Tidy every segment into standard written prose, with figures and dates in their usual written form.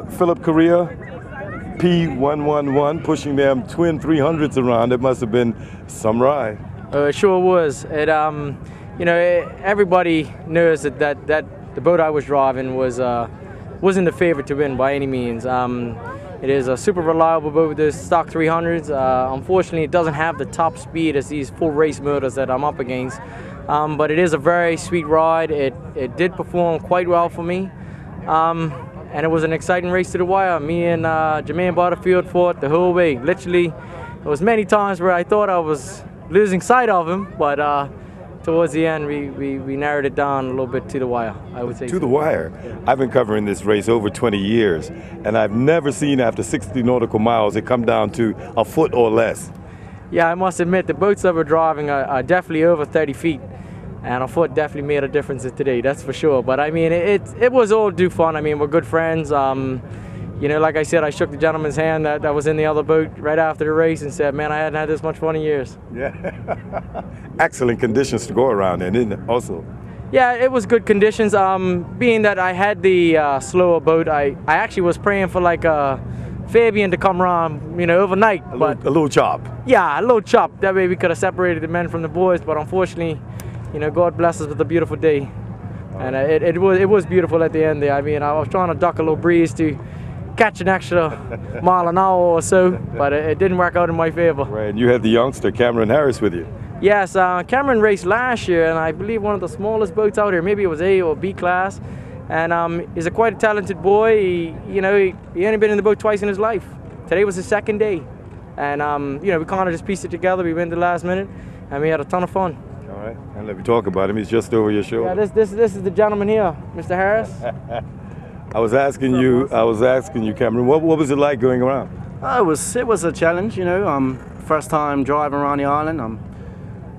Philip Correa, P111, pushing them twin 300s around. It must have been some ride. It sure was. It you know, everybody knows that the boat I was driving wasn't the favorite to win by any means. It is a super reliable boat with the stock 300s. Unfortunately, it doesn't have the top speed as these full race motors that I'm up against. But it is a very sweet ride. It did perform quite well for me. And it was an exciting race to the wire. Me and Jermaine Butterfield fought the whole way. Literally, there was many times where I thought I was losing sight of him, but towards the end, we narrowed it down a little bit to the wire, I would say. To the wire. I've been covering this race over 20 years, and I've never seen after 60 nautical miles it come down to a foot or less. Yeah, I must admit, the boats that we're driving are definitely over 30 feet, and a foot definitely made a difference today, that's for sure. But I mean, it was all due fun. I mean, we're good friends. You know, like I said, I shook the gentleman's hand that was in the other boat right after the race and said, man, I hadn't had this much fun in years. Yeah. Excellent conditions to go around in, isn't it, also? Yeah, it was good conditions. Being that I had the slower boat, I actually was praying for like a Fabian to come around, you know, overnight. A little chop. Yeah, a little chop. That way we could have separated the men from the boys, but unfortunately, you know, God bless us with a beautiful day. And it was beautiful at the end there. I mean, I was trying to duck a little breeze to catch an extra mile an hour or so, but it didn't work out in my favor. Right, and you had the youngster Cameron Harris with you. Yes, Cameron raced last year, and I believe one of the smallest boats out here. Maybe it was A or B class, and he's quite a talented boy. He only been in the boat twice in his life. Today was his second day, and you know, we kind of just pieced it together. We went the last minute, and we had a ton of fun. All right, and let me talk about him. He's just over your shoulder. Yeah, this is the gentleman here, Mr. Harris. I was asking you, Cameron, what was it like going around? It was a challenge, you know. First time driving around the island.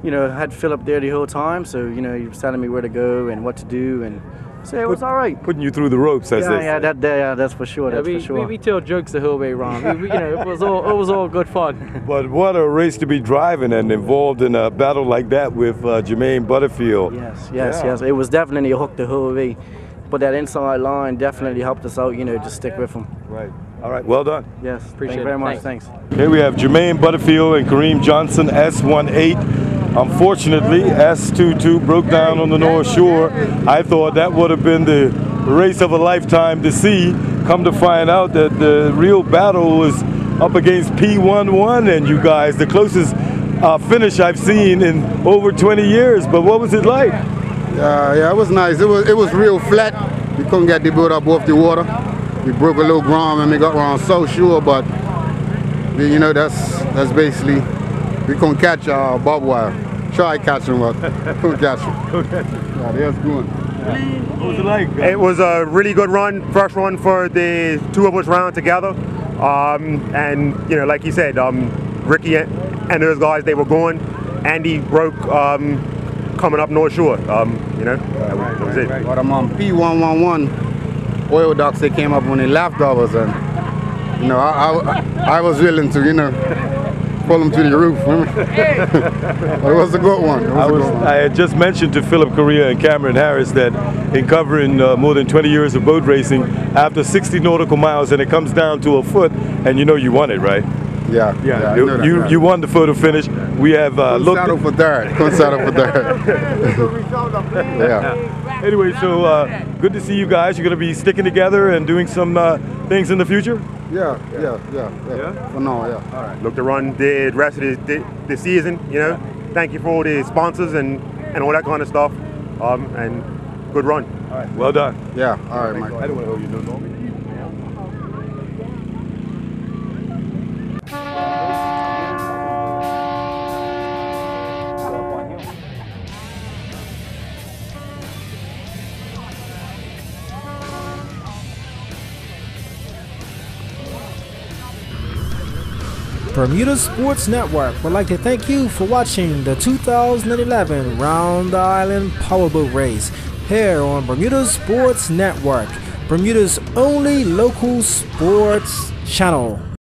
You know, had Philip there the whole time, so you know he was telling me where to go and what to do, and so it was all right. Putting you through the ropes, as they say. Yeah, that's for sure. That's for sure. We tell jokes the whole way around. You know, it was all good fun. But what a race to be driving and involved in a battle like that with Jermaine Butterfield. Yes. It was definitely a hook the whole way. But that inside line definitely helped us out, you know, just stick with him. Right. All right, well done. Yes, appreciate it very much. Thanks. Okay, we have Jermaine Butterfield and Kareem Johnson, S18. Unfortunately, S22 broke down on the North Shore. I thought that would have been the race of a lifetime to see. Come to find out that the real battle was up against P11 and you guys, the closest finish I've seen in over 20 years. But what was it like? Yeah, it was nice. It was real flat. We couldn't get the boat up off the water. We broke a little ground and we got around South Shore, but you know that's basically we couldn't catch barbed wire. Try catching, but couldn't catch him. Yeah, that's good. What was it like? It was a really good run, first run for the two of us round together. And you know, like you said, Ricky and those guys, they were going. Andy broke coming up North Shore. You know, that was it. But I'm on P111 oil docks. They came up when they laughed at us, and you know, I was willing to, you know, pull them to the roof. But it was a good one. I had just mentioned to Philip Correa and Cameron Harris that in covering more than 20 years of boat racing, after 60 nautical miles and it comes down to a foot, and you know you won it, right? Yeah. You won the photo finish. We have looked. Settle for third. Couldn't settle for third. Yeah. Anyway, so good to see you guys. You're going to be sticking together and doing some things in the future. Yeah. For now, yeah. All right. Look to run the rest of the season. You know, thank you for all the sponsors and all that kind of stuff. And good run. All right. Well done. Yeah. All right, Mike. I don't want to owe you no more. Bermuda Sports Network would like to thank you for watching the 2011 Round the Island Powerboat Race here on Bermuda Sports Network, Bermuda's only local sports channel.